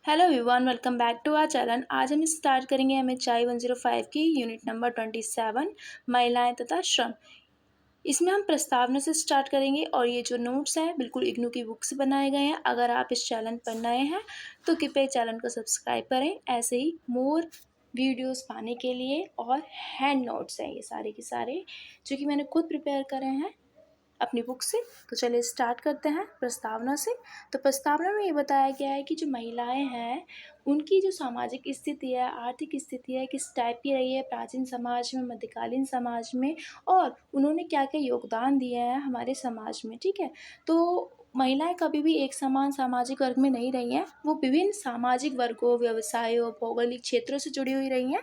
Hello everyone, welcome back to our channel. आज हम start करेंगे MHI 105 की यूनिट नंबर 27 महिलाएं तथा श्रम। इसमें हम प्रस्तावना से स्टार्ट करेंगे और ये जो नोट्स हैं बिल्कुल इग्नू की बुक से बनाए गए हैं। अगर आप इस चैनल पर नए हैं तो कृपया चैनल को सब्सक्राइब करें। ऐसे ही मोर वीडियोस पाने के लिए और हैंड नोट्स हैं ये सारे के सारे जो कि मैंने खुद प्रिपेयर करे हैं अपनी बुक से। तो चलिए स्टार्ट करते हैं प्रस्तावना से। तो प्रस्तावना में ये बताया गया है कि जो महिलाएं हैं उनकी जो सामाजिक स्थिति है, आर्थिक स्थिति है, किस टाइप की रही है प्राचीन समाज में, मध्यकालीन समाज में, और उन्होंने क्या क्या योगदान दिए हैं हमारे समाज में। ठीक है, तो महिलाएं कभी भी एक समान सामाजिक वर्ग में नहीं रही हैं। वो विभिन्न सामाजिक वर्गों, व्यवसायों, भौगोलिक क्षेत्रों से जुड़ी हुई रही हैं।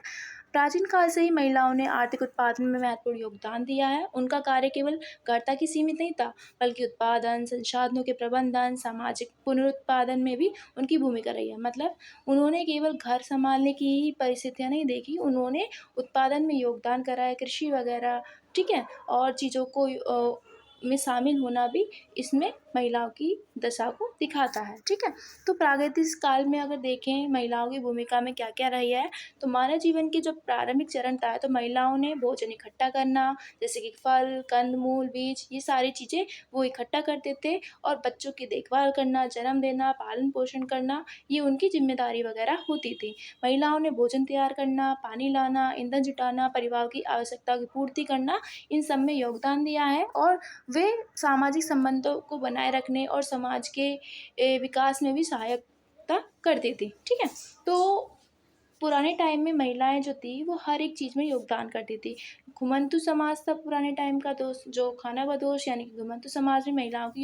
प्राचीन काल से ही महिलाओं ने आर्थिक उत्पादन में महत्वपूर्ण योगदान दिया है। उनका कार्य केवल कर्ता की सीमित नहीं था, बल्कि उत्पादन, संसाधनों के प्रबंधन, सामाजिक पुनरुत्पादन में भी उनकी भूमिका रही है। मतलब उन्होंने केवल घर संभालने की ही परिस्थितियाँ नहीं देखी, उन्होंने उत्पादन में योगदान करा है, कृषि वगैरह, ठीक है, और चीज़ों को में शामिल होना भी इसमें महिलाओं की दशा को दिखाता है। ठीक है, तो प्रागैतिक काल में अगर देखें महिलाओं की भूमिका में क्या क्या रही है, तो मानव जीवन के जो प्रारंभिक चरण था तो महिलाओं ने भोजन इकट्ठा करना, जैसे कि फल, कंदमूल, बीज, ये सारी चीज़ें वो इकट्ठा करते थे, और बच्चों की देखभाल करना, जन्म देना, पालन पोषण करना, ये उनकी जिम्मेदारी वगैरह होती थी। महिलाओं ने भोजन तैयार करना, पानी लाना, ईंधन जुटाना, परिवार की आवश्यकता की पूर्ति करना, इन सब में योगदान दिया है, और वे सामाजिक संबंधों को बनाए रखने और समाज के विकास में भी सहायता करती थी। ठीक है, तो पुराने टाइम में महिलाएं जो थी वो हर एक चीज़ में योगदान करती थी। घुमंतु समाज था पुराने टाइम का दोस्त, जो खाना बदोश यानी कि घुमंतु समाज में महिलाओं की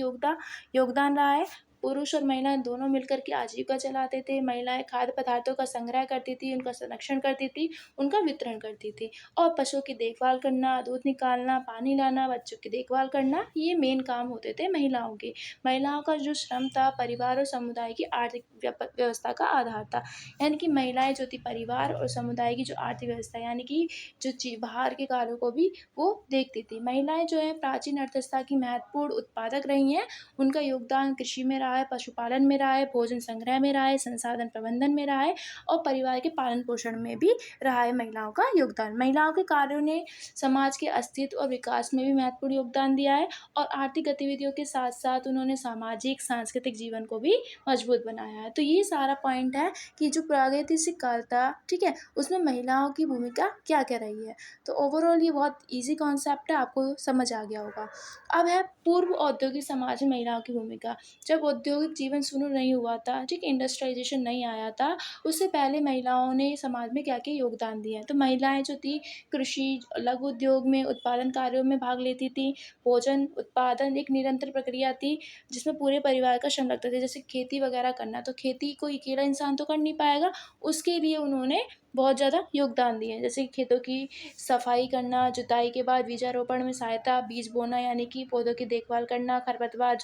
योगदान रहा है। पुरुष और महिलाएं दोनों मिलकर के आजीविका चलाते थे। महिलाएं खाद्य पदार्थों का संग्रह करती थी, उनका संरक्षण करती थी, उनका वितरण करती थी, और पशुओं की देखभाल करना, दूध निकालना, पानी लाना, बच्चों की देखभाल करना, ये मेन काम होते थे महिलाओं के। महिलाओं का जो श्रम था परिवार और समुदाय की आर्थिक व्यवस्था का आधार था। यानी कि महिलाएं जो थी परिवार और समुदाय की जो आर्थिक व्यवस्था यानी कि जो बाहर के कार्यों को भी वो देखती थी। महिलाएं जो है प्राचीन अर्थव्यवस्था की महत्वपूर्ण उत्पादक रही हैं। उनका योगदान कृषि में रहा है, पशुपालन में रहा है, भोजन संग्रह में रहा है, संसाधन प्रबंधन में रहा है, और परिवार के पालन पोषण में भी रहा है महिलाओं का योगदान। महिलाओं के कार्यों ने समाज के अस्तित्व और विकास में भी महत्वपूर्ण योगदान दिया है, और आर्थिक गतिविधियों के साथ साथ उन्होंने सामाजिक सांस्कृतिक जीवन को भी मजबूत बनाया है। तो ये सारा पॉइंट है कि जो प्रागैतिहासिक काल था, ठीक है, उसमें महिलाओं की भूमिका क्या क्या रही है। तो ओवरऑल ये बहुत इजी कॉन्सेप्ट है, आपको समझ आ गया होगा। अब है पूर्व औद्योगिक समाज में महिलाओं की भूमिका। जब औद्योगिक जीवन शुरू नहीं हुआ था, ठीक, इंडस्ट्रियलाइजेशन नहीं आया था, उससे पहले महिलाओं ने समाज में क्या क्या योगदान दिया है। तो महिलाएं जो थी कृषि, लघु उद्योग में उत्पादन कार्यों में भाग लेती थी। भोजन उत्पादन एक निरंतर प्रक्रिया थी जिसमें पूरे परिवार का श्रम लगता था। जैसे खेती वगैरह करना, तो खेती कोई अकेला इंसान तो कर नहीं पाएगा, उसके लिए उन्होंने बहुत ज़्यादा योगदान दिए हैं। जैसे खेतों की सफाई करना, जुताई के बाद बीजारोपण में सहायता, बीज बोना यानी कि पौधों की देखभाल करना, खरपतवार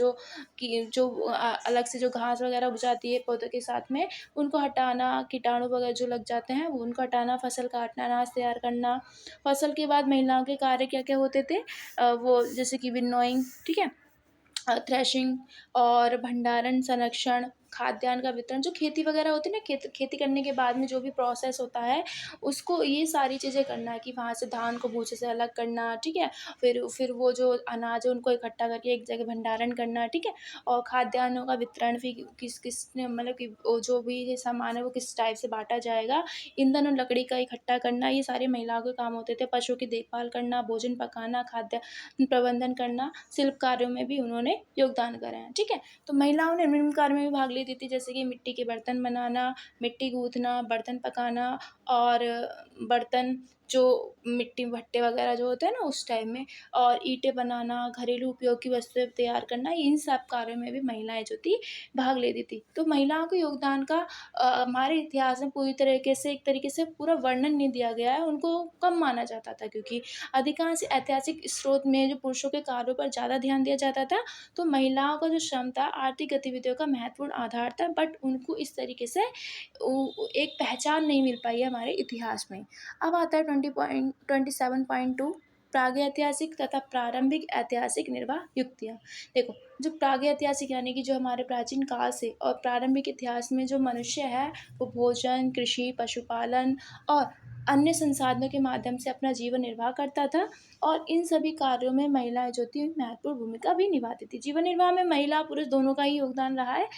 अलग से जो घास वगैरह उग जाती है पौधों के साथ में, उनको हटाना, कीटाणु वगैरह जो लग जाते हैं वो उनको हटाना, फसल काटना, अनाज तैयार करना। फसल के बाद महिलाओं के कार्य क्या क्या होते थे, वो जैसे कि विनोइंग, ठीक है, थ्रेशिंग और भंडारण, संरक्षण, खाद्यान्न का वितरण, जो खेती वगैरह होती है ना, खेती करने के बाद में जो भी प्रोसेस होता है उसको, ये सारी चीज़ें करना है कि वहाँ से धान को भूसे से अलग करना, ठीक है, फिर वो जो अनाज है उनको इकट्ठा करके एक जगह भंडारण करना, ठीक है, और खाद्यान्नों का वितरण फिर किसने मतलब कि वो जो भी ये सामान है वो किस टाइप से बांटा जाएगा, ईंधन और लकड़ी का इकट्ठा करना, ये सारे महिलाओं के काम होते थे। पशुओं की देखभाल करना, भोजन पकाना, खाद्य प्रबंधन करना, शिल्प कार्यों में भी उन्होंने योगदान करा है। ठीक है, तो महिलाओं ने निम्न कार्य में भी भाग लेती थी, जैसे कि मिट्टी के बर्तन बनाना, मिट्टी गूँथना, बर्तन पकाना, और बर्तन जो मिट्टी भट्टे वगैरह जो होते हैं ना उस टाइम में, और ईंटें बनाना, घरेलू उपयोग की वस्तुएं तैयार करना, इन सब कार्यों में भी महिलाएं जो थी भाग लेती थी। तो महिलाओं के योगदान का हमारे इतिहास में पूरी तरीके से, एक तरीके से पूरा वर्णन नहीं दिया गया है, उनको कम माना जाता था, क्योंकि अधिकांश ऐतिहासिक स्रोत में जो पुरुषों के कार्यों पर ज़्यादा ध्यान दिया जाता था, तो महिलाओं का जो श्रम था आर्थिक गतिविधियों का महत्वपूर्ण आधार था, बट उनको इस तरीके से एक पहचान नहीं मिल पाई है हमारे इतिहास में। अब आता है 27.2 प्रागैतिहासिक तथा प्रारंभिक ऐतिहासिक निर्वाह युक्तियाँ। देखो, जो प्रागैतिहासिक यानी कि जो हमारे प्राचीन काल से और प्रारंभिक इतिहास में जो मनुष्य है, वो भोजन, कृषि, पशुपालन और अन्य संसाधनों के माध्यम से अपना जीवन निर्वाह करता था और इन सभी कार्यों में महिलाएँ जो थी महत्वपूर्ण भूमिका भी निभाती थी। जीवन निर्वाह में महिला पुरुष दोनों का ही योगदान रहा है।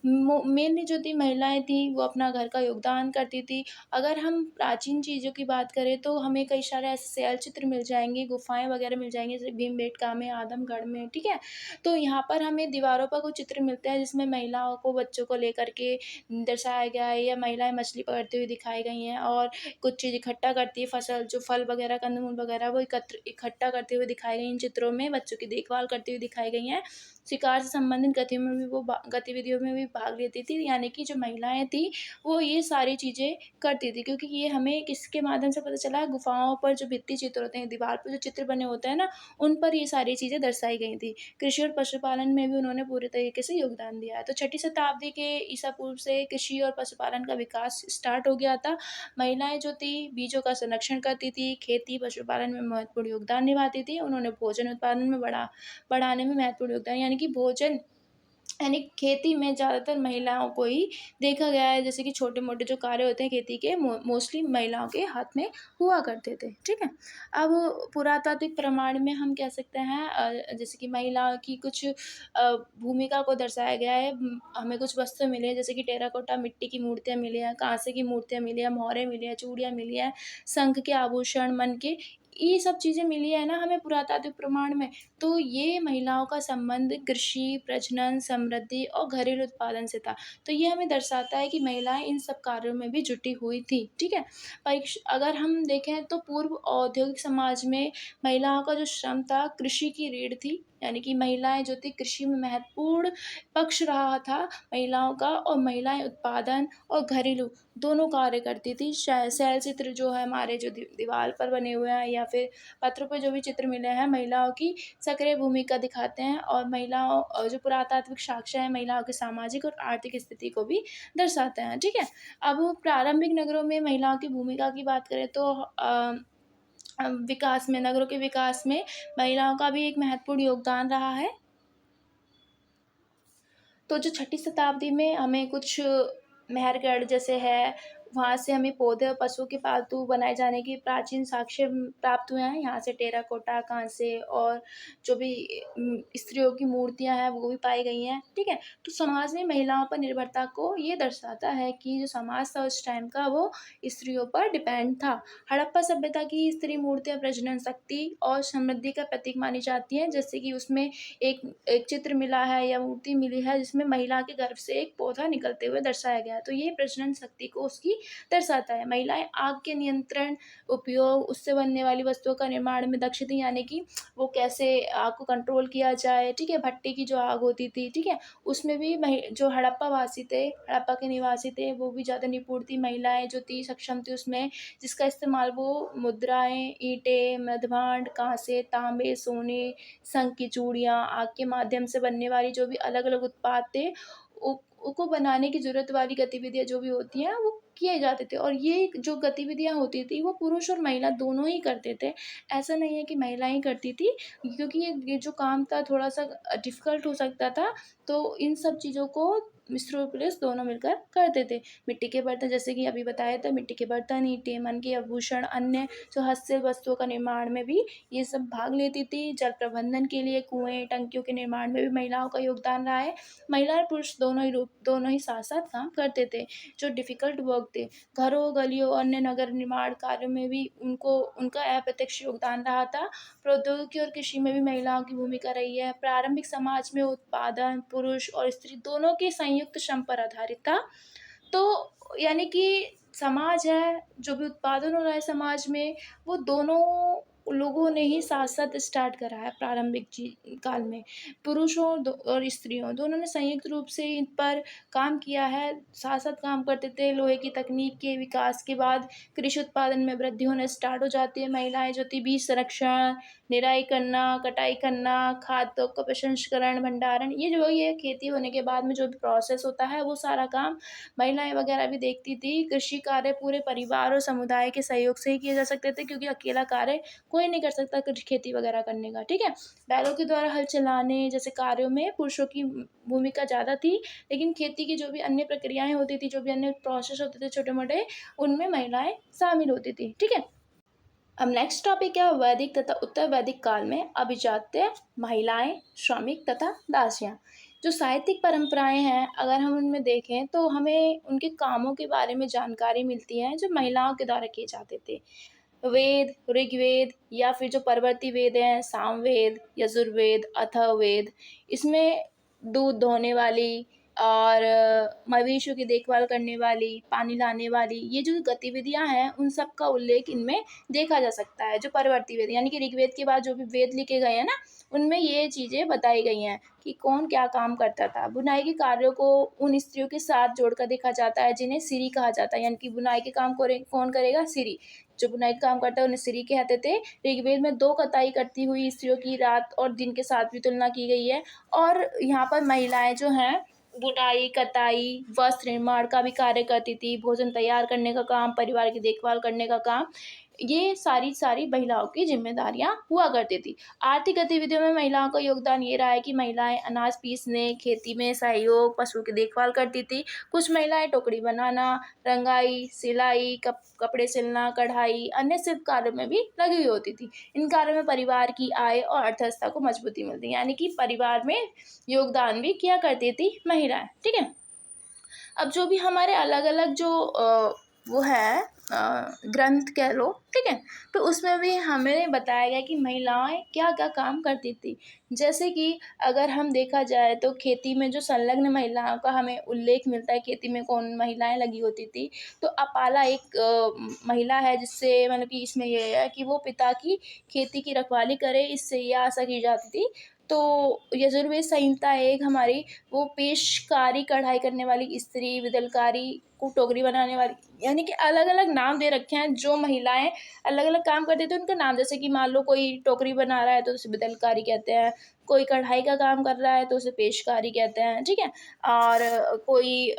मेनली जो थी महिलाएँ थीं वो अपना घर का योगदान करती थी। अगर हम प्राचीन चीज़ों की बात करें तो हमें कई सारे ऐसे शैलचित्र मिल जाएँगे, गुफ़ाएँ वग़ैरह मिल जाएँगी जैसे भीमबेटका में, आदमगढ़ में, ठीक है? तो यहाँ पर हमें दीवारों पर कुछ चित्र मिलते हैं जिसमें महिलाओं को, बच्चों को लेकर के दर्शाया गया है या महिलाएँ मछली पकड़ती हुई दिखाई गई हैं और कुछ चीज़ इकट्ठा करती है, फसल जो फल वग़ैरह, कंद-मूल वग़ैरह वो इकट्ठा करते हुए दिखाई गई इन चित्रों में, बच्चों की देखभाल करती हुई दिखाई गई हैं। शिकार से संबंधित गतिविधियों में भी भाग लेती थी, यानी कि जो महिलाएँ थीं, वो ये सारी चीज़ें करती थी क्योंकि ये हमें किसके माध्यम से पता चला है, गुफ़ाओं पर जो भित्ति चित्र होते हैं, दीवार पे जो चित्र बने होते हैं ना, उन पर ये सारी चीज़ें दर्शाई गई थी। कृषि और पशुपालन में भी उन्होंने पूरे तरीके से योगदान दिया है। तो छठी शताब्दी के ईसा पूर्व से कृषि और पशुपालन का विकास स्टार्ट हो गया था। महिलाएँ जो थी, बीजों का संरक्षण करती थी, खेती, पशुपालन में महत्वपूर्ण योगदान निभाती थी। उन्होंने भोजन उत्पादन में बढ़ाने में महत्वपूर्ण योगदान यानी कि भोजन यानी खेती में ज़्यादातर महिलाओं को ही देखा गया है, जैसे कि छोटे-मोटे जो कार्य होते हैं खेती के मोस्टली महिलाओं के हाथ में हुआ करते थे, ठीक है? अब पुरातात्विक प्रमाण में हम कह सकते हैं जैसे कि महिलाओं की कुछ भूमिका को दर्शाया गया है। हमें कुछ वस्तु मिले हैं जैसे कि टेराकोटा मिट्टी की मूर्तियाँ मिली हैं, काँसे की मूर्तियाँ मिली हैं, मोहरें मिली हैं, चूड़ियाँ मिली हैं, शंख के आभूषण, मन के ये सब चीज़ें मिली है ना हमें पुरातात्विक प्रमाण में। तो ये महिलाओं का संबंध कृषि, प्रजनन, समृद्धि और घरेलू उत्पादन से था। तो ये हमें दर्शाता है कि महिलाएँ इन सब कार्यों में भी जुटी हुई थी, ठीक है? अगर हम देखें तो पूर्व औद्योगिक समाज में महिलाओं का जो श्रम था कृषि की रीढ़ थी, यानी कि महिलाएँ जो थी कृषि में महत्वपूर्ण पक्ष रहा था महिलाओं का और महिलाएँ उत्पादन और घरेलू दोनों कार्य करती थी। शैलचित्र जो है हमारे जो दीवार पर बने हुए हैं या फिर पत्रों पे जो भी चित्र मिले हैं महिलाओं की सक्रिय भूमिका दिखाते हैं और महिलाओं जो पुरातात्विक साक्ष्य हैं महिलाओं की सामाजिक और आर्थिक स्थिति को भी दर्शाते हैं, ठीक है? अब प्रारंभिक नगरों में महिलाओं की भूमिका की बात करें तो विकास में नगरों के विकास में महिलाओं का भी एक महत्वपूर्ण योगदान रहा है। तो जो छठी शताब्दी में हमें कुछ मेहरगढ़ जैसे है, वहाँ से हमें पौधे और पशुओं के पालतू बनाए जाने की प्राचीन साक्ष्य प्राप्त हुए हैं। यहाँ से टेराकोटा, कांसे और जो भी स्त्रियों की मूर्तियाँ हैं, वो भी पाई गई हैं, ठीक है? तो समाज में महिलाओं पर निर्भरता को ये दर्शाता है कि जो समाज था उस टाइम का, वो स्त्रियों पर डिपेंड था। हड़प्पा सभ्यता की स्त्री मूर्तियाँ प्रजनन शक्ति और समृद्धि का प्रतीक मानी जाती हैं, जैसे कि उसमें एक एक चित्र मिला है या मूर्ति मिली है जिसमें महिला के गर्भ से एक पौधा निकलते हुए दर्शाया गया है। तो ये प्रजनन शक्ति को उसकी दर्शाता है। महिलाएँ आग के नियंत्रण, उपयोग, उससे बनने वाली वस्तुओं का निर्माण में दक्ष थी, यानी कि वो कैसे आग को कंट्रोल किया जाए, ठीक है? भट्टी की जो आग होती थी, ठीक है? उसमें भी जो हड़प्पा के निवासी थे, वो भी ज़्यादा निपुण थी। महिलाएँ जो थी सक्षम थी उसमें, जिसका इस्तेमाल वो मुद्राएँ, ईंटें, मृदभांड, काँसे, तांबे, सोने, शंख की चूड़ियाँ, आग के माध्यम से बनने वाली जो भी अलग-अलग उत्पाद थे, उ को बनाने की ज़रूरत वाली गतिविधियाँ जो भी होती हैं, वो किए जाते थे और ये जो गतिविधियाँ होती थी, वो पुरुष और महिला दोनों ही करते थे। ऐसा नहीं है कि महिलाएँ ही करती थी, क्योंकि ये जो काम था थोड़ा-सा डिफ़िकल्ट हो सकता था, तो इन सब चीज़ों को स्त्री और पुरुष दोनों मिलकर करते थे। मिट्टी के बर्तन जैसे कि अभी बताया था, मिट्टी के बर्तन, ईंटें, मन के आभूषण, अन्य जो हस्तशिल्प वस्तुओं का निर्माण में भी ये सब भाग लेती थी। जल प्रबंधन के लिए कुएँ, टंकियों के निर्माण में भी महिलाओं का योगदान रहा है। महिला और पुरुष दोनों ही साथ-साथ काम करते थे। जो डिफ़िकल्ट वर्क थे, घरों, गलियों, अन्य नगर निर्माण कार्यों में भी उनका अप्रत्यक्ष योगदान रहा था। प्रौद्योगिकी और कृषि में भी महिलाओं की भूमिका रही है। प्रारंभिक समाज में उत्पादन पुरुष और स्त्री दोनों के संयुक्त श्रम पर आधारित था। तो यानी कि समाज है, जो भी उत्पादन हो रहा है समाज में, वो दोनों लोगों ने ही साथ-साथ स्टार्ट करा है प्रारंभिक काल में। पुरुषों और स्त्रियों दोनों ने संयुक्त रूप से इन पर काम किया है, साथ-साथ काम करते थे। लोहे की तकनीक के विकास के बाद कृषि उत्पादन में वृद्धि होना स्टार्ट हो जाती है। महिलाएँ जो थी बीज संरक्षण, निराई करना, कटाई करना, खाद्यों का प्रसंस्करण, भंडारण, ये जो ये खेती होने के बाद में जो भी प्रोसेस होता है, वो सारा काम महिलाएँ वगैरह भी देखती थी। कृषि कार्य पूरे परिवार और समुदाय के सहयोग से ही किए जा सकते थे क्योंकि अकेला कार्य कोई नहीं कर सकता कुछ खेती वगैरह करने का, ठीक है। बैलों के द्वारा हल चलाने जैसे कार्यों में पुरुषों की भूमिका ज़्यादा थी, लेकिन खेती की जो भी अन्य प्रक्रियाएँ होती थी, जो भी अन्य प्रोसेस होते थे छोटे-मोटे, उनमें महिलाएँ शामिल होती थी, ठीक है। अब नेक्स्ट टॉपिक है वैदिक तथा उत्तर वैदिक काल में अभिजात्य, महिलाएं, श्रमिक तथा दासियां। जो साहित्यिक परंपराएं हैं अगर हम उनमें देखें तो हमें उनके कामों के बारे में जानकारी मिलती है जो महिलाओं के द्वारा किए जाते थे। वेद, ऋग्वेद या फिर जो परवर्ती वेद हैं, सामवेद, यजुर्वेद, अथर्ववेद, इसमें दूध धोने वाली और मवेशियों की देखभाल करने वाली, पानी लाने वाली, ये जो गतिविधियां हैं उन सब का उल्लेख इनमें देखा जा सकता है। जो परवर्ती वेद यानी कि ऋग्वेद के बाद जो भी वेद लिखे गए हैं ना, उनमें ये चीज़ें बताई गई हैं कि कौन क्या काम करता था। बुनाई के कार्यों को उन स्त्रियों के साथ जोड़कर देखा जाता है जिन्हें सिरी कहा जाता है, यानी कि बुनाई के काम कौन करेगा? सिरी। जो बुनाई का काम करता है उन्हें सिरी कहते थे। ऋग्वेद में 2 कताई करती हुई स्त्रियों की रात और दिन के साथ भी तुलना की गई है। और यहाँ पर महिलाएं जो हैं बुनाई, कताई, वस्त्र निर्माण का भी कार्य करती थी, भोजन तैयार करने का काम, परिवार की देखभाल करने का काम, ये सारी महिलाओं की ज़िम्मेदारियाँ हुआ करती थी। आर्थिक गतिविधियों में महिलाओं का योगदान ये रहा है कि महिलाएँ अनाज पीसने, खेती में सहयोग, पशुओं की देखभाल करती थी। कुछ महिलाएँ टोकरी बनाना, रंगाई, सिलाई, कपड़े सिलना, कढ़ाई, अन्य शिल्प कार्यों में भी लगी हुई होती थी। इन कार्यों में परिवार की आय और अर्थव्यवस्था को मजबूती मिलती है, यानी कि परिवार में योगदान भी किया करती थी महिलाएँ, ठीक है। अब जो भी हमारे अलग-अलग जो वो है ग्रंथ कह लो, ठीक है? तो उसमें भी हमें बताया गया कि महिलाएँ क्या-क्या काम करती थी। जैसे कि अगर हम देखा जाए तो खेती में जो संलग्न महिलाओं का हमें उल्लेख मिलता है, खेती में कौन महिलाएँ लगी होती थी। तो अपाला एक महिला है जिससे मतलब कि इसमें ये है कि वो पिता की खेती की रखवाली करे, इससे ये आशा की जाती थी। तो यजुर्वेद संहिता एक हमारी वो पेशकारी कढ़ाई करने वाली स्त्री, विदलकारी को टोकरी बनाने वाली, यानी कि अलग-अलग नाम दे रखे हैं। जो महिलाएँ अलग-अलग काम करती थी उनका नाम, जैसे कि मान लो कोई टोकरी बना रहा है तो उसे विदलकारी कहते हैं, कोई कढ़ाई का काम कर रहा है तो उसे पेशकारी कहते हैं, ठीक है? और कोई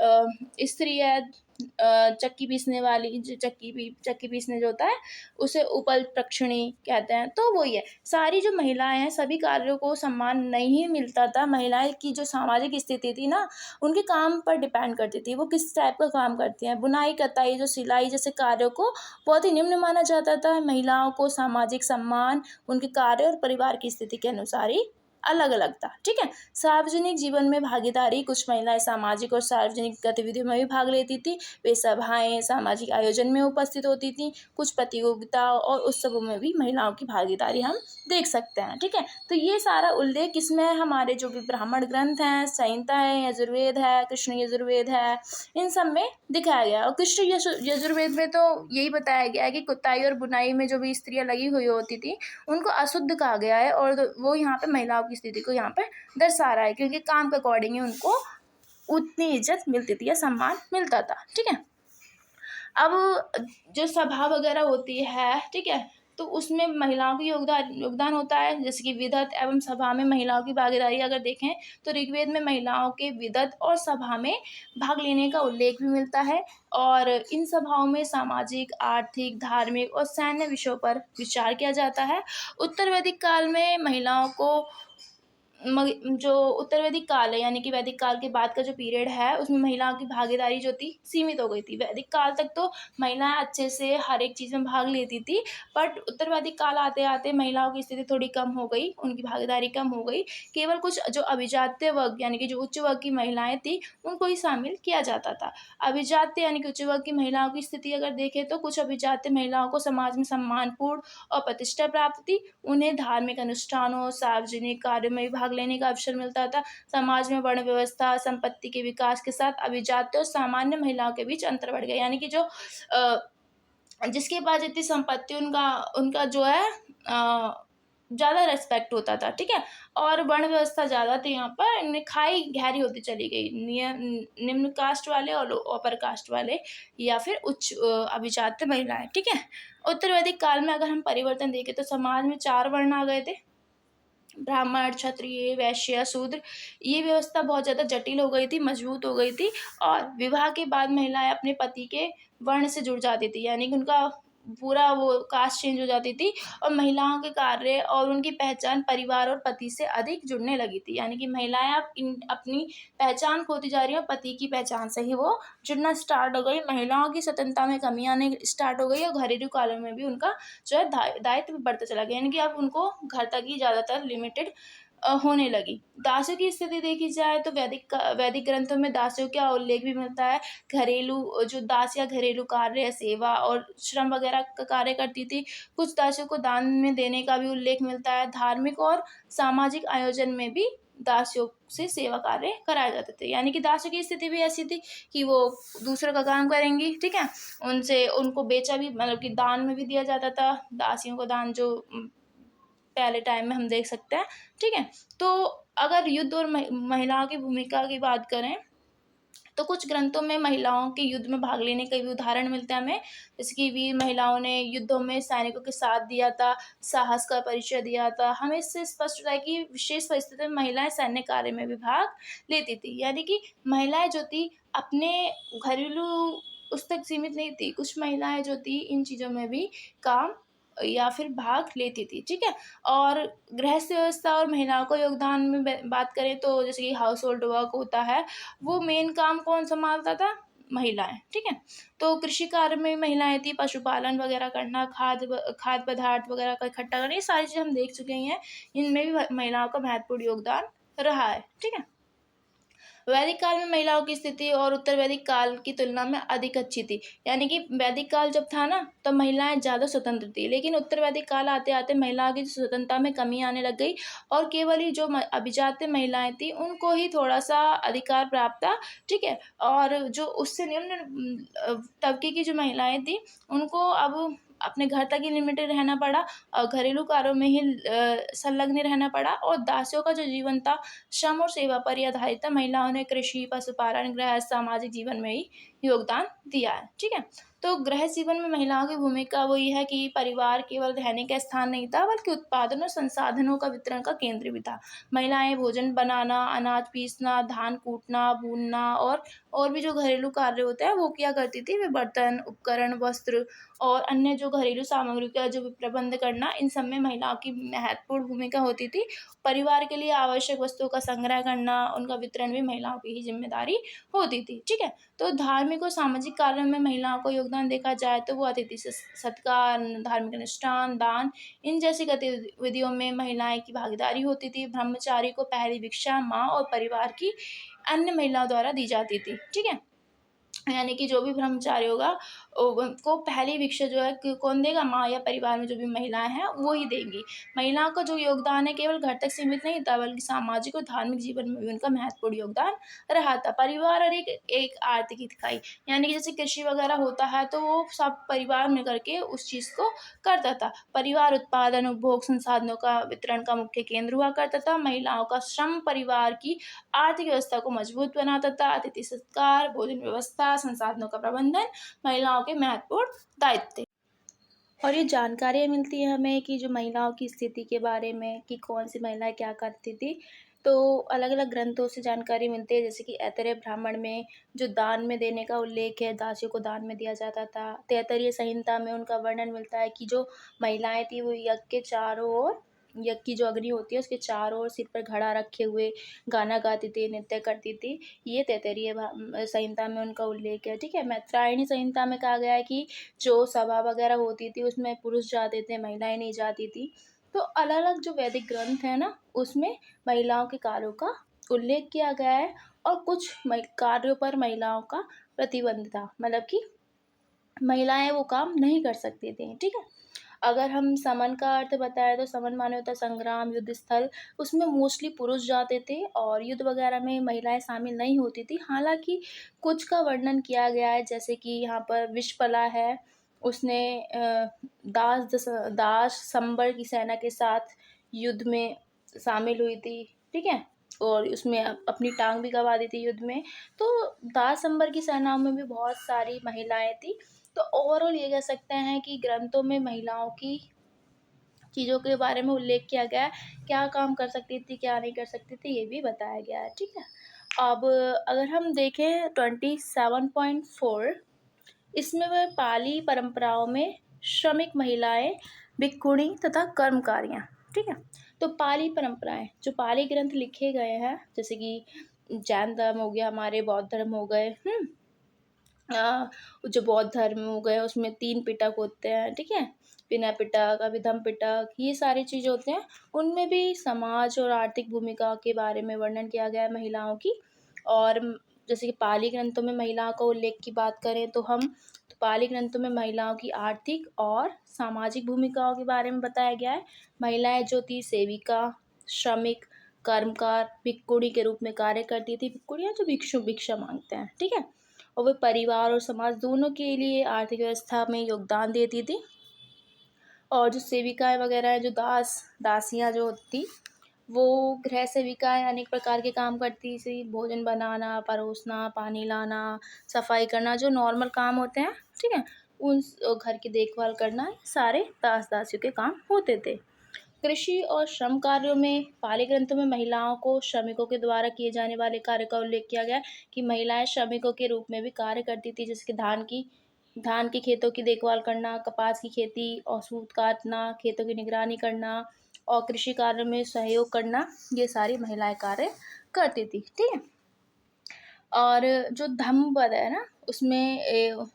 स्त्री है चक्की पीसने वाली, जो चक्की पीसने जो होता है उसे उपल प्रक्षिणी कहते हैं। तो वही है, सारी जो महिलाएँ हैं सभी कार्यों को सम्मान नहीं मिलता था। महिलाएँ की जो सामाजिक स्थिति थी ना, उनके काम पर डिपेंड करती थी, वो किस टाइप का काम करती हैं। बुनाई, कताई, जो सिलाई जैसे कार्यों को बहुत ही निम्न माना जाता था। महिलाओं को सामाजिक सम्मान उनके कार्य और परिवार की स्थिति के अनुसार ही अलग-अलग था, ठीक है? सार्वजनिक जीवन में भागीदारी, कुछ महिलाएँ सामाजिक और सार्वजनिक गतिविधियों में भी भाग लेती थी। वे सभाएँ, सामाजिक आयोजन में उपस्थित होती थीं। कुछ प्रतियोगिता और उत्सवों में भी महिलाओं की भागीदारी हम देख सकते हैं, ठीक है? तो ये सारा उल्लेख इसमें हमारे जो भी ब्राह्मण ग्रंथ हैं, संहिता है, यजुर्वेद है, कृष्ण यजुर्वेद है, इन सब में दिखाया गया है। और कृष्ण यजुर्वेद में तो यही बताया गया है कि कुताई और बुनाई में जो भी स्त्रियाँ लगी हुई होती थी, उनको अशुद्ध कहा गया है। और वो यहाँ पे महिलाओं की स्थिति को यहाँ पे दर्शा रहा है, क्योंकि काम के अकॉर्डिंग ही उनको उतनी इज्जत मिलती थी या सम्मान मिलता था, ठीक है। अब जो सभा वगैरह होती है, ठीक है, तो उसमें महिलाओं का योगदान होता है, जैसे कि विदत एवं सभा में महिलाओं की भागीदारी अगर देखें तो ऋग्वेद में महिलाओं के विदत और सभा में भाग लेने का उल्लेख भी मिलता है। और इन सभाओं में सामाजिक, आर्थिक, धार्मिक और सैन्य विषयों पर विचार किया जाता है। उत्तर वैदिक काल में महिलाओं को जो उत्तर वैदिक काल है, यानी कि वैदिक काल के बाद का जो पीरियड है, उसमें महिलाओं की भागीदारी जो थी सीमित हो गई थी। वैदिक काल तक तो महिलाएं अच्छे से हर एक चीज़ में भाग लेती थी, बट उत्तर वैदिक काल आते आते महिलाओं की स्थिति थोड़ी कम हो गई, उनकी भागीदारी कम हो गई। केवल कुछ जो अभिजात्य वर्ग यानी कि जो उच्च वर्ग की महिलाएं थी उनको ही शामिल किया जाता था। अभिजात्य यानी कि उच्च वर्ग की महिलाओं की स्थिति अगर देखें तो कुछ अभिजात्य महिलाओं को समाज में सम्मानपूर्ण और प्रतिष्ठा प्राप्त थी। उन्हें धार्मिक अनुष्ठानों, सार्वजनिक कार्यों में भी भाग लेने का अवसर मिलता था। समाज में वर्ण व्यवस्था, संपत्ति के विकास के साथ अभिजात्य और सामान्य महिलाओं के बीच अंतर बढ़ गया, यानी कि जो जिसके पास जितनी संपत्ति उनका उनका जो है ज़्यादा रिस्पेक्ट होता था, ठीक है। और वर्ण व्यवस्था ज़्यादा थी यहाँ पर, इनमें खाई गहरी होती चली गई। निम्न कास्ट वाले और अपर कास्ट वाले या फिर उच्च अभिजात्य महिलाएं, ठीक है। उत्तर वैदिक काल में अगर हम परिवर्तन देखें तो समाज में 4 वर्ण आ गए थे, ब्राह्मण, क्षत्रिय, वैश्य, शूद्र। ये व्यवस्था बहुत ज़्यादा जटिल हो गई थी, मजबूत हो गई थी। और विवाह के बाद महिलाएं अपने पति के वर्ण से जुड़ जाती थी, यानी कि उनका पूरा वो कास्ट चेंज हो जाती थी और महिलाओं के कार्य और उनकी पहचान परिवार और पति से अधिक जुड़ने लगी थी। यानी कि महिलाएँ अब अपनी पहचान खोती जा रही हैं और पति की पहचान से ही वो जुड़ना स्टार्ट हो गई। महिलाओं की स्वतंत्रता में कमी आने स्टार्ट हो गई और घरेलू कार्यों में भी उनका जो है दायित्व बढ़ता चला गया। यानी कि अब उनको घर तक ही ज़्यादातर लिमिटेड होने लगी। दासियों की स्थिति देखी जाए तो वैदिक ग्रंथों में दासियों का उल्लेख भी मिलता है। घरेलू जो दासियाँ घरेलू कार्य, सेवा और श्रम वगैरह का कार्य करती थी। कुछ दासियों को दान में देने का भी उल्लेख मिलता है। धार्मिक और सामाजिक आयोजन में भी दासियों से सेवा कार्य कराए जाते थे। यानी कि दासियों की स्थिति भी ऐसी थी कि वो दूसरों का काम करेंगी, ठीक है? उनसे उनको बेचा भी मतलब कि दान में भी दिया जाता था। दासियों को दान जो पहले टाइम में हम देख सकते हैं, ठीक है? तो अगर युद्ध और महिलाओं की भूमिका की बात करें, तो कुछ ग्रंथों में महिलाओं के युद्ध में भाग लेने के भी उदाहरण मिलते हैं हमें। जैसे कि वीर महिलाओं ने युद्धों में सैनिकों के साथ दिया था, साहस का परिचय दिया था। हमें इससे स्पष्ट होता है कि विशेष परिस्थिति में महिलाएँ सैन्य कार्य में भी भाग लेती थी। यानी कि महिलाएँ जो थी अपने घरेलू उस तक सीमित नहीं थी। कुछ महिलाएँ जो थी इन चीज़ों में भी काम या फिर भाग लेती थी, ठीक है? और गृहस्थ व्यवस्था और महिलाओं को योगदान में बात करें तो जैसे कि हाउस होल्ड वर्क होता है, वो मेन काम कौन सँभालता था? महिलाएँ, ठीक है? तो कृषि कार्य में महिलाएँ थी, पशुपालन वगैरह करना, खाद्य पदार्थ वगैरह का इकट्ठा करना, ये सारी चीज़ें हम देख चुके ही हैं। इनमें भी महिलाओं का महत्वपूर्ण योगदान रहा है, ठीक है? वैदिक काल में महिलाओं की स्थिति और उत्तर वैदिक काल की तुलना में अधिक अच्छी थी। यानी कि वैदिक काल जब था ना, तब महिलाएँ ज़्यादा स्वतंत्र थी, लेकिन उत्तर वैदिक काल आते-आते महिलाओं की स्वतंत्रता में कमी आने लग गई और केवल ही जो अभिजात्य महिलाएँ थीं, उनको ही थोड़ा-सा अधिकार प्राप्त था, ठीक है? और जो उससे निम्न तबके की जो महिलाएँ थीं, उनको अब अपने घर तक ही लिमिटेड रहना पड़ा और घरेलू कार्यों में ही संलग्न रहना पड़ा और दासियों का जो जीवन था, श्रम और सेवा पर ही आधारित था। महिलाओं ने कृषि, पशुपालन, गृहस्थ, सामाजिक जीवन में ही योगदान दिया है, ठीक है? तो गृहस्थ जीवन में महिलाओं की भूमिका वो ये है कि परिवार केवल रहने का स्थान नहीं था, बल्कि उत्पादन और संसाधनों का वितरण का केंद्र भी था। महिलाएँ भोजन बनाना, अनाज पीसना, धान कूटना, भूनना और भी जो घरेलू कार्य होते हैं, वो किया करती थी। वे बर्तन, उपकरण, वस्त्र और अन्य जो घरेलू सामग्री का जो प्रबंध करना, इन सब में महिलाओं की महत्वपूर्ण भूमिका होती थी। परिवार के लिए आवश्यक वस्तुओं का संग्रह करना, उनका वितरण भी महिलाओं की ही ज़िम्मेदारी होती थी, ठीक है? तो धार्मिक और सामाजिक कार्यों में महिलाओं को योगदान देखा जाए तो वो अतिथि सत्कार, धार्मिक अनुष्ठान, दान, इन जैसी गतिविधियों में महिलाएँ की भागीदारी होती थी। ब्रह्मचारी को पहली भिक्षा माँ और परिवार की अन्य महिलाओं द्वारा दी जाती थी, ठीक है? यानी कि जो भी ब्रह्मचारी होगा को पहली भिक्षा जो है कौन देगा? माँ या परिवार में जो भी महिलाएँ हैं वो ही देंगी। महिलाओं का जो योगदान है केवल घर तक सीमित नहीं था, बल्कि सामाजिक और धार्मिक जीवन में भी उनका महत्वपूर्ण योगदान रहा था। परिवार और एक एक आर्थिक इकाई, यानी कि जैसे कृषि वगैरह होता है तो वो सब परिवार मिल के उस चीज़ को करता था। परिवार उत्पादन, उपभोग, संसाधनों का वितरण का मुख्य केंद्र हुआ करता था। महिलाओं का श्रम परिवार की आर्थिक व्यवस्था को मजबूत बनाता था। अतिथि सत्कार, भोजन व्यवस्था, संसाधनों का प्रबंधन महिलाओं के महत्वपूर्ण दायित्व थे। और ये जानकारियाँ मिलती हैं हमें कि जो महिलाओं की स्थिति के बारे में कि कौन-सी महिलाएँ क्या करती थी। तो अलग-अलग ग्रंथों से जानकारी मिलती है, जैसे कि ऐतरेय ब्राह्मण में जो दान में देने का उल्लेख है, दासियों को दान में दिया जाता था। तैत्तरीय संहिता में उनका वर्णन मिलता है कि जो महिलाएँ थीं वो यज्ञ के चारों ओर, यज्ञ की जो अग्नि होती है उसके चारों ओर सिर पर घड़ा रखे हुए गाना गाती थी, नृत्य करती थी। ये तैत्तरीय संहिता में उनका उल्लेख है, ठीक है? मैत्रायणी संहिता में कहा गया है कि जो सभा वगैरह होती थी उसमें पुरुष जाते थे, महिलाएँ नहीं जाती थी। तो अलग-अलग जो वैदिक ग्रंथ हैं ना, उसमें महिलाओं के कार्यों का उल्लेख किया गया है और कुछ कार्यों पर महिलाओं का प्रतिबंध था। मतलब कि महिलाएँ वो काम नहीं कर सकती थीं, ठीक है? अगर हम समन का अर्थ बताएँ तो समन माने होता है संग्राम, युद्ध स्थल, उसमें मोस्टली पुरुष जाते थे और युद्ध वगैरह में महिलाएँ शामिल नहीं होती थी। हालाँकि कुछ का वर्णन किया गया है, जैसे कि यहाँ पर विशपला है, उसने दास संबर की सेना के साथ युद्ध में शामिल हुई थी, ठीक है? और उसमें अपनी टाँग भी गँवा दी थी युद्ध में। तो दास संबर की सेनाओं में भी बहुत सारी महिलाएँ थीं। तो ओवरऑल ये कह सकते हैं कि ग्रंथों में महिलाओं की चीज़ों के बारे में उल्लेख किया गया है, क्या काम कर सकती थी, क्या नहीं कर सकती थी, ये भी बताया गया है, ठीक है? अब अगर हम देखें 27.4, इसमें वह पाली परंपराओं में श्रमिक महिलाएं, भिक्षुणी तथा कर्मकारियाँ। ठीक है, तो पाली परंपराएं, जो पाली ग्रंथ लिखे गए हैं जैसे कि जैन धर्म हो गया, हमारे बौद्ध धर्म हो गए, जो बौद्ध धर्म हो गए उसमें 3 पिटक होते हैं, ठीक है? विनय पिटक, अभिधम पिटक, ये सारी चीज़ें होते हैं। उनमें भी समाज और आर्थिक भूमिका के बारे में वर्णन किया गया है महिलाओं की। और जैसे कि पाली ग्रंथों में महिलाओं का उल्लेख की बात करें तो पाली ग्रंथों में महिलाओं की आर्थिक और सामाजिक भूमिकाओं के बारे में बताया गया है। महिलाएं जो थी सेविका, श्रमिक, कर्मकार, भिक्षुणी के रूप में कार्य करती थी। भिक्षुणियाँ जो भिक्षा मांगते हैं, ठीक है? और वे परिवार और समाज दोनों के लिए आर्थिक व्यवस्था में योगदान देती थी। और जो सेविकाएं वगैरह हैं, जो दासियां जो होती, वो गृह सेविकाएं अनेक प्रकार के काम करती थी, भोजन बनाना, परोसना, पानी लाना, सफाई करना, जो नॉर्मल काम होते हैं, ठीक है, उन घर की देखभाल करना, सारे दासियों के काम होते थे। कृषि और श्रम कार्यों में पाली ग्रंथों में महिलाओं को श्रमिकों के द्वारा किए जाने वाले कार्य का उल्लेख किया गया है कि महिलाएं श्रमिकों के रूप में भी कार्य करती थी, जैसे कि धान के खेतों की देखभाल करना, कपास की खेती और सूत काटना, खेतों की निगरानी करना और कृषि कार्य में सहयोग करना, ये सारी महिलाएं कार्य करती थी। ठीक है, और जो धम्मपद है ना, उसमें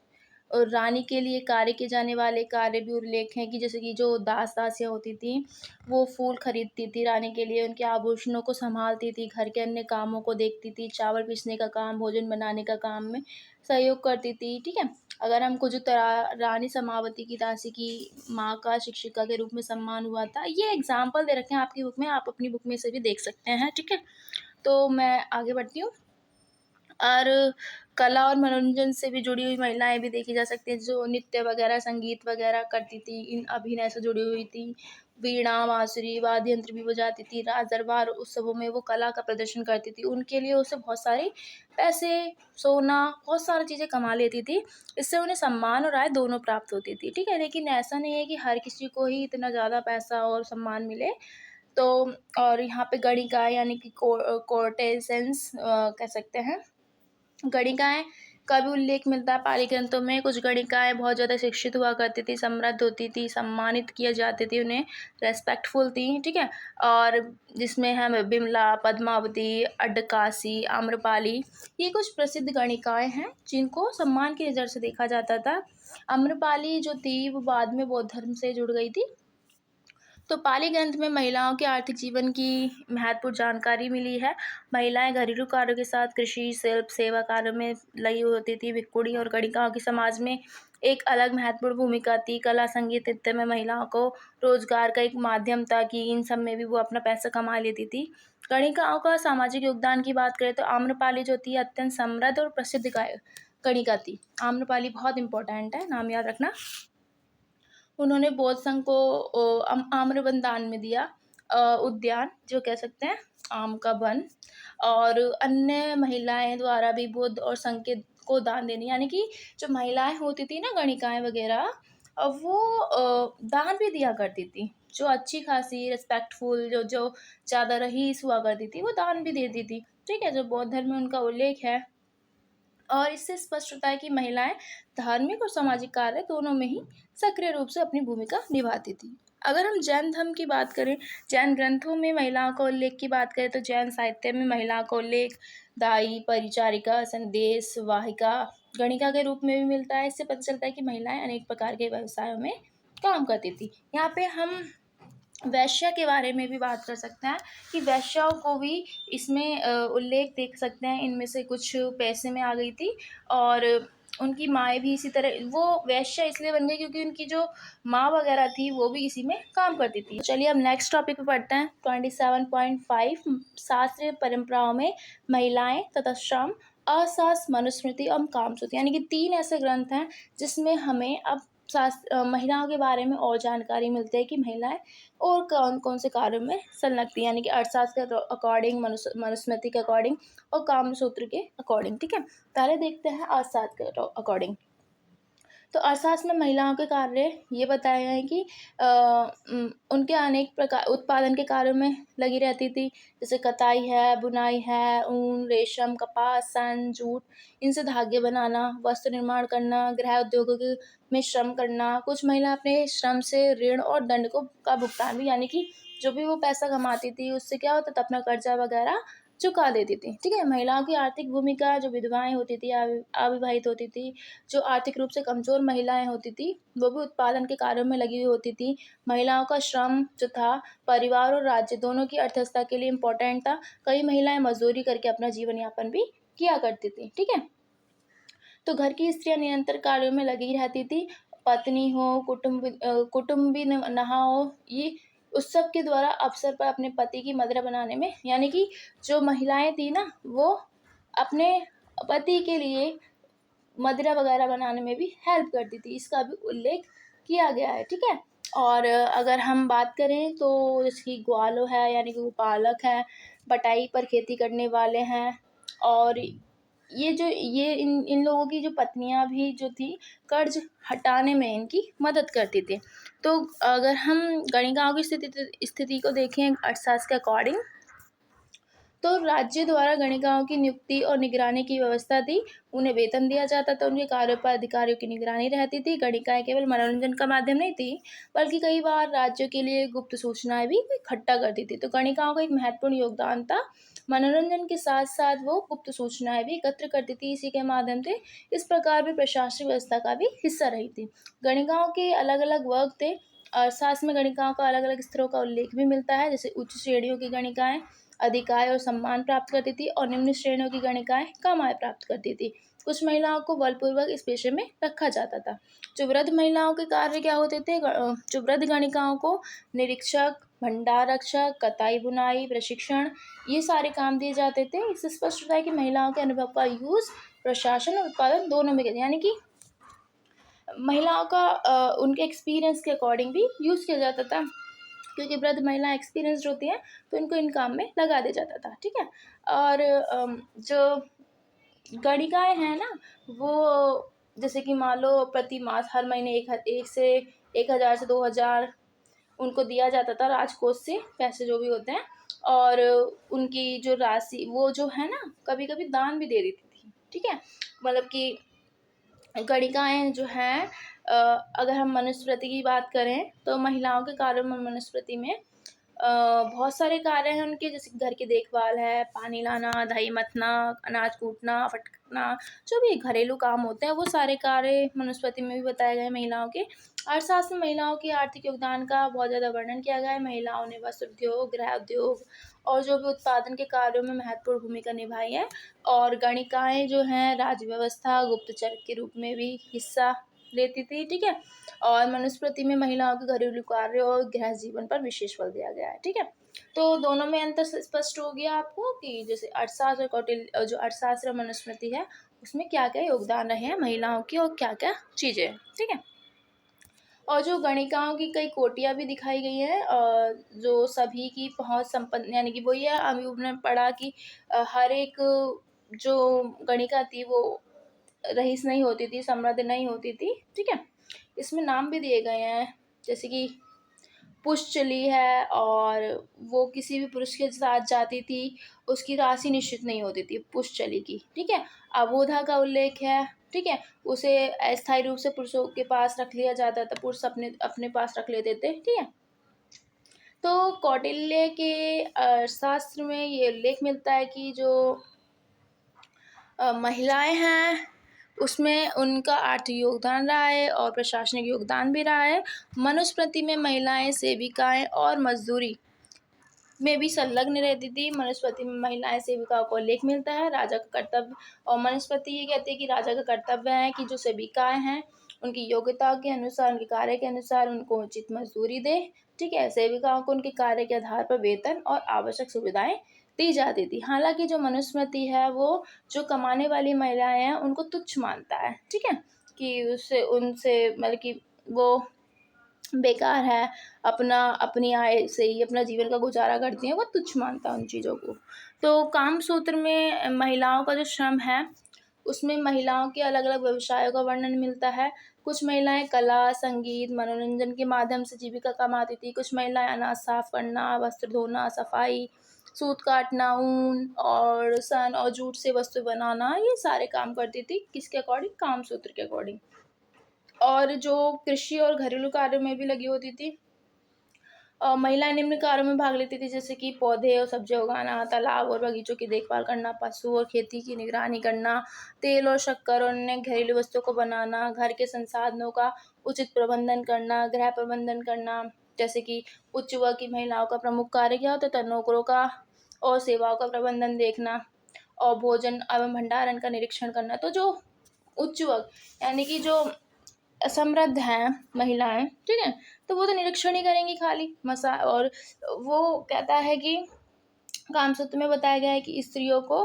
और रानी के लिए कार्य किए जाने वाले कार्य भी उल्लेख हैं कि जैसे कि जो दासियाँ होती थी, वो फूल खरीदती थी रानी के लिए, उनके आभूषणों को संभालती थी, घर के अन्य कामों को देखती थी, चावल पीसने का काम, भोजन बनाने का काम में सहयोग करती थी। ठीक है, अगर हमको जो रानी समावती की दासी की माँ का शिक्षिका के रूप में सम्मान हुआ था, ये एग्जाम्पल दे रखे हैं आपकी बुक में, आप अपनी बुक में से भी देख सकते हैं। ठीक है, तो मैं आगे बढ़ती हूँ। और कला और मनोरंजन से भी जुड़ी हुई महिलाएं भी देखी जा सकती हैं, जो नृत्य वगैरह, संगीत वगैरह करती थी, इन अभिनय से जुड़ी हुई थी। वीणा, बांसुरी, वाद्य यंत्र भी बजाती थी। राज दरबार उत्सवों में वो कला का प्रदर्शन करती थी। उनके लिए उसे बहुत सारे पैसे, सोना, बहुत सारी चीज़ें कमा लेती थी। इससे उन्हें सम्मान और आय दोनों प्राप्त होती थी। ठीक है, लेकिन ऐसा नहीं है कि हर किसी को ही इतना ज़्यादा पैसा और सम्मान मिले। तो और यहाँ पे गणिका यानी कि कोर्टेसेंस कह सकते हैं, गणिकाएँ का भी उल्लेख मिलता है पाली ग्रंथों में। कुछ गणिकाएँ बहुत ज़्यादा शिक्षित हुआ करती थी, समृद्ध होती थी, सम्मानित किया जाती थी, उन्हें रेस्पेक्टफुल थी, ठीक है? और जिसमें हम बिमला, पद्मावती, अड्डकासी, आम्रपाली, ये कुछ प्रसिद्ध गणिकाएँ हैं जिनको सम्मान की नज़र से देखा जाता था। आम्रपाली जो थी वो बाद में बौद्ध धर्म से जुड़ गई थी। तो पाली ग्रंथ में महिलाओं के आर्थिक जीवन की महत्वपूर्ण जानकारी मिली है। महिलाएं घरेलू कार्यों के साथ कृषि, शिल्प, सेवा कार्यों में लगी होती थी। भिक्षुणी और गणिकाओं की समाज में एक अलग महत्वपूर्ण भूमिका थी। कला, संगीत, नृत्य में महिलाओं को रोजगार का एक माध्यम था कि इन सब में भी वो अपना पैसा कमा लेती थी। गणिकाओं का सामाजिक योगदान की बात करें तो आम्रपाली जो थी अत्यंत समृद्ध और प्रसिद्ध गणिका थी। आम्रपाली बहुत इंपॉर्टेंट है, नाम याद रखना। उन्होंने बौद्ध संघ को आम्रवन दान में दिया। उद्यान जो कह सकते हैं, आम का वन। और अन्य महिलाएं द्वारा भी बुद्ध और संघ के को दान देने, यानी कि जो महिलाएं होती थी ना, गणिकाएं वगैरह, वो दान भी दिया करती थी। जो अच्छी खासी रिस्पेक्टफुल, जो जो ज़्यादा रईस हुआ करती थी, वो दान भी देती थी। ठीक है, जो बौद्ध धर्म में उनका उल्लेख है। और इससे स्पष्ट होता है कि महिलाएं धार्मिक और सामाजिक कार्य दोनों में ही सक्रिय रूप से अपनी भूमिका निभाती थी। अगर हम जैन धर्म की बात करें, जैन ग्रंथों में महिलाओं का उल्लेख की बात करें तो जैन साहित्य में महिलाओं का उल्लेख दाई, परिचारिका, संदेश वाहिका, गणिका के रूप में भी मिलता है। इससे पता चलता है कि महिलाएं अनेक प्रकार के व्यवसायों में काम करती थी। यहाँ पे हम वैश्या के बारे में भी बात कर सकते हैं कि वैश्याओं को भी इसमें उल्लेख देख सकते हैं। इनमें से कुछ पैसे में आ गई थी और उनकी माएँ भी इसी तरह, वो वैश्या इसलिए बन गई क्योंकि उनकी जो माँ वगैरह थी वो भी इसी में काम करती थी। चलिए अब नेक्स्ट टॉपिक पे पढ़ते हैं। 27.5 शास्त्रीय परंपराओं में महिलाएं तथा श्रम, अर्थशास्त्र, मनुस्मृति और कामसूत्र, यानी कि 3 ऐसे ग्रंथ हैं जिसमें हमें अब महिलाओं के बारे में और जानकारी मिलती है कि महिलाएं और कौन कौन से कार्यों में संलग्न थी, यानी कि अर्थशास्त्र के अकॉर्डिंग, मनुस्मृति के अकॉर्डिंग और कामसूत्र के अकॉर्डिंग। ठीक है, पहले देखते हैं अर्थशास्त्र के अकॉर्डिंग। तो अर्थशास्त्र में महिलाओं के कार्य ये बताए गए हैं कि उनके अनेक प्रकार उत्पादन के कार्यों में लगी रहती थी, जैसे कताई है, बुनाई है, ऊन, रेशम, कपास, सन, जूट, इनसे धागे बनाना, वस्त्र निर्माण करना, गृह उद्योगों के में श्रम करना। कुछ महिला अपने श्रम से ऋण और दंड का भुगतान भी, यानी कि जो भी वो पैसा कमाती थी उससे क्या होता था, अपना कर्जा वगैरह चुका देती थी। ठीक है, महिलाओं की आर्थिक भूमिका, जो विधवाएं होती थी, अविवाहित होती थी, जो आर्थिक रूप से कमज़ोर महिलाएं होती थी, वो भी उत्पादन के कार्यों में लगी हुई होती थी। महिलाओं का श्रम जो था परिवार और राज्य दोनों की अर्थव्यवस्था के लिए इम्पोर्टेंट था। कई महिलाएं मजदूरी करके अपना जीवन यापन भी किया करती थी। ठीक है, तो घर की स्त्रियां निरंतर कार्यों में लगी रहती थी। पत्नी हो, कुटुंबी नहा हो, ये उस सब के द्वारा अवसर पर अपने पति की मदरा बनाने में, यानी कि जो महिलाएं थी ना, वो अपने पति के लिए मदिरा वगैरह बनाने में भी हेल्प करती थी। इसका भी उल्लेख किया गया है। ठीक है, और अगर हम बात करें तो जैसे कि ग्वालो है, यानी कि गोपालक है, बटाई पर खेती करने वाले हैं, और ये इन लोगों की जो पत्नियां भी जो थी, कर्ज हटाने में इनकी मदद करती थी। तो अगर हम गणिकाओं की स्थिति को देखें अर्थशास्त्र के अकॉर्डिंग, तो राज्य द्वारा गणिकाओं की नियुक्ति और निगरानी की व्यवस्था थी। उन्हें वेतन दिया जाता था, उनके कार्यों पर अधिकारियों की निगरानी रहती थी। गणिकाएं केवल मनोरंजन का माध्यम नहीं थी, बल्कि कई बार राज्यों के लिए गुप्त सूचनाएं भी इकट्ठा करती थी। तो गणिकाओं का एक महत्वपूर्ण योगदान था। मनोरंजन के साथ साथ वो गुप्त सूचनाएं भी एकत्र करती थी, इसी के माध्यम से इस प्रकार भी प्रशासनिक व्यवस्था का भी हिस्सा रही थी। गणिकाओं के अलग अलग वर्ग थे। अर्थशास्त्र में गणिकाओं का अलग अलग स्तरों का उल्लेख भी मिलता है, जैसे उच्च श्रेणियों की गणिकाएं अधिक आय और सम्मान प्राप्त करती थी, और निम्न श्रेणियों की गणिकाएं कम आय प्राप्त करती थी। कुछ महिलाओं को बलपूर्वक इस पेशे में रखा जाता था। जो वृद्ध महिलाओं के कार्य क्या होते थे, जो वृद्ध गणिकाओं को निरीक्षक, भंडार रक्षक, कताई बुनाई, प्रशिक्षण, ये सारे काम दिए जाते थे। इससे स्पष्ट होता है कि महिलाओं के अनुभव का यूज प्रशासन और उत्पादन दोनों में, यानी कि महिलाओं का उनके एक्सपीरियंस के अकॉर्डिंग भी यूज़ किया जाता था, क्योंकि वृद्ध महिलाएं एक्सपीरियंस्ड होती हैं, तो इनको इन काम में लगा दिया जाता था। ठीक है, और जो गणिकाएं हैं ना, वो जैसे कि मान लो प्रति मास हर महीने 1,000 से 2,000 उनको दिया जाता था राजकोष से, पैसे जो भी होते हैं, और उनकी जो राशि वो जो है ना, कभी कभी दान भी दे देती थी। ठीक है, मतलब कि गणिकाएं जो हैं, अगर हम मनुस्मृति की बात करें तो महिलाओं के कार्यों में मनुस्मृति में बहुत सारे कार्य हैं उनके, जैसे घर की देखभाल है, पानी लाना, दही मथना, अनाज कूटना, फटकना, जो भी घरेलू काम होते हैं वो सारे कार्य मनुस्मृति में भी बताए गए हैं महिलाओं के। अर्थशास्त्र में महिलाओं के आर्थिक योगदान का बहुत ज़्यादा वर्णन किया गया है। महिलाओं ने वस्त्र उद्योग, गृह उद्योग और जो भी उत्पादन के कार्यों में महत्वपूर्ण भूमिका निभाई है। और गणिकाएं जो हैं राज्य व्यवस्था, गुप्तचर के रूप में भी हिस्सा लेती थी। ठीक है, और मनुस्मृति में महिलाओं के घरेलू कार्य और गृह जीवन पर विशेष बल दिया गया है। ठीक है, तो दोनों में अंतर स्पष्ट हो गया आपको कि जैसे अर्थशास्त्र और कौटिल्य, जो अर्थशास्त्र और मनुस्मृति है, उसमें क्या क्या योगदान रहे हैं महिलाओं की और क्या क्या चीज़ें। ठीक है, और जो गणिकाओं की कई कोटियाँ भी दिखाई गई हैं, जो सभी की पहुँच संपन्न, यानी कि वही है, अभी आपने पढ़ा कि हर एक जो गणिका थी वो रईस नहीं होती थी, समृद्ध नहीं होती थी। ठीक है, इसमें नाम भी दिए गए हैं, जैसे कि पुष्चली है, और वो किसी भी पुरुष के साथ जाती थी, उसकी राशि निश्चित नहीं होती थी पुष्चली की। ठीक है, अबोधा का उल्लेख है। ठीक है, उसे अस्थायी रूप से पुरुषों के पास रख लिया जाता था, पुरुष अपने अपने पास रख लेते थे। ठीक है, तो कौटिल्य के शास्त्र में ये उल्लेख मिलता है कि जो महिलाएं हैं उसमें उनका आर्थिक योगदान रहा है और प्रशासनिक योगदान भी रहा है। मनुस्मृति में महिलाएं सेविकाएं और मजदूरी में भी संलग्न रहती थी। मनुस्मृति में महिलाएं सेविकाओं को उल्लेख मिलता है। राजा का कर्तव्य, और मनुस्मृति ये कहती है कि राजा का कर्तव्य है कि जो सेविकाएं हैं उनकी योग्यता के अनुसार, उनके कार्य के अनुसार उनको उचित मजदूरी दे। ठीक है, सेविकाओं को उनके कार्य के आधार पर वेतन और आवश्यक सुविधाएं दी जाती थी। हालांकि जो मनुस्मृति है वो जो कमाने वाली महिलाएं हैं उनको तुच्छ मानता है। ठीक है, कि उससे उनसे मतलब कि वो बेकार है, अपनी आय से ही अपना जीवन का गुजारा करती हैं, वो तुच्छ मानता है उन चीज़ों को। तो कामसूत्र में महिलाओं का जो श्रम है उसमें महिलाओं के अलग-अलग व्यवसायों का वर्णन मिलता है। कुछ महिलाएँ कला, संगीत, मनोरंजन के माध्यम से जीविका कमाती थी। कुछ महिलाएँ अनाज साफ करना, वस्त्र धोना, सफाई, सूत काटना, ऊन और सन और जूट से वस्तु बनाना, ये सारे काम करती थी। किसके अकॉर्डिंग? कामसूत्र के अकॉर्डिंग। और जो कृषि और घरेलू कार्यों में भी लगी होती थी। महिलाएँ निम्न कार्यों में भाग लेती थी, जैसे कि पौधे और सब्जियाँ उगाना, तालाब और बगीचों की देखभाल करना, पशु और खेती की निगरानी करना, तेल और शक्कर और अन्य घरेलू वस्तुओं को बनाना, घर के संसाधनों का उचित प्रबंधन करना, गृह प्रबंधन करना। जैसे कि उच्च वर्ग की महिलाओं का प्रमुख कार्य क्या होता था? नौकरों का और सेवाओं का प्रबंधन देखना और भोजन एवं भंडारण का निरीक्षण करना। तो जो उच्च वर्ग यानी कि जो समृद्ध हैं महिलाएँ, ठीक है? तो वो तो निरीक्षण ही करेंगी खाली मसा और वो कहता है कि कामसूत्र में बताया गया है कि स्त्रियों को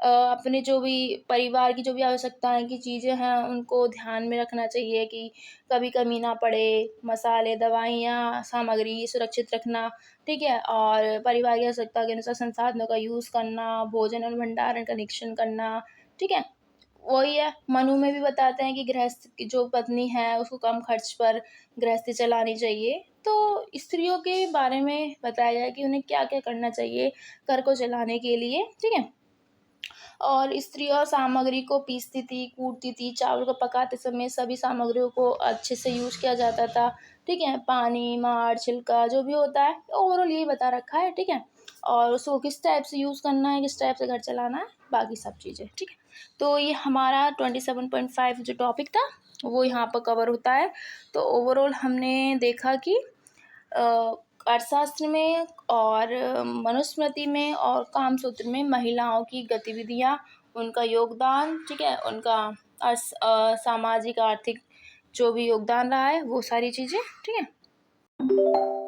अपने जो भी परिवार की जो भी आवश्यकताएँ की चीज़ें हैं, उनको ध्यान में रखना चाहिए कि कभी कमी ना पड़े। मसाले, दवाइयाँ, सामग्री सुरक्षित रखना, ठीक है? और परिवार की आवश्यकता के अनुसार संसाधनों का यूज़ करना, भोजन और भंडारण का निरीक्षण करना, ठीक है? वही है, मनु में भी बताते हैं कि गृहस्थ की जो पत्नी है उसको कम खर्च पर गृहस्थी चलानी चाहिए। तो स्त्रियों के बारे में बताया गया है कि उन्हें क्या-क्या करना चाहिए घर को चलाने के लिए, ठीक है? और स्त्रियाँ सामग्री को पीसती थी, कूटती थी, चावल को पकाते समय सभी सामग्रियों को अच्छे से यूज़ किया जाता था, ठीक है? पानी, माड़, छिलका जो भी होता है, ओवरऑल यही बता रखा है, ठीक है? और उसको किस टाइप से यूज़ करना है, किस टाइप से घर चलाना है, बाकी सब चीज़ें, ठीक है? तो ये हमारा 27.5 जो टॉपिक था, वो यहाँ पर कवर होता है। तो ओवरऑल हमने देखा कि अ, अर्थशास्त्र में और मनुस्मृति में और कामसूत्र में महिलाओं की गतिविधियाँ, उनका योगदान, ठीक है? उनका सामाजिक, आर्थिक जो भी योगदान रहा है, वो सारी चीज़ें, ठीक है?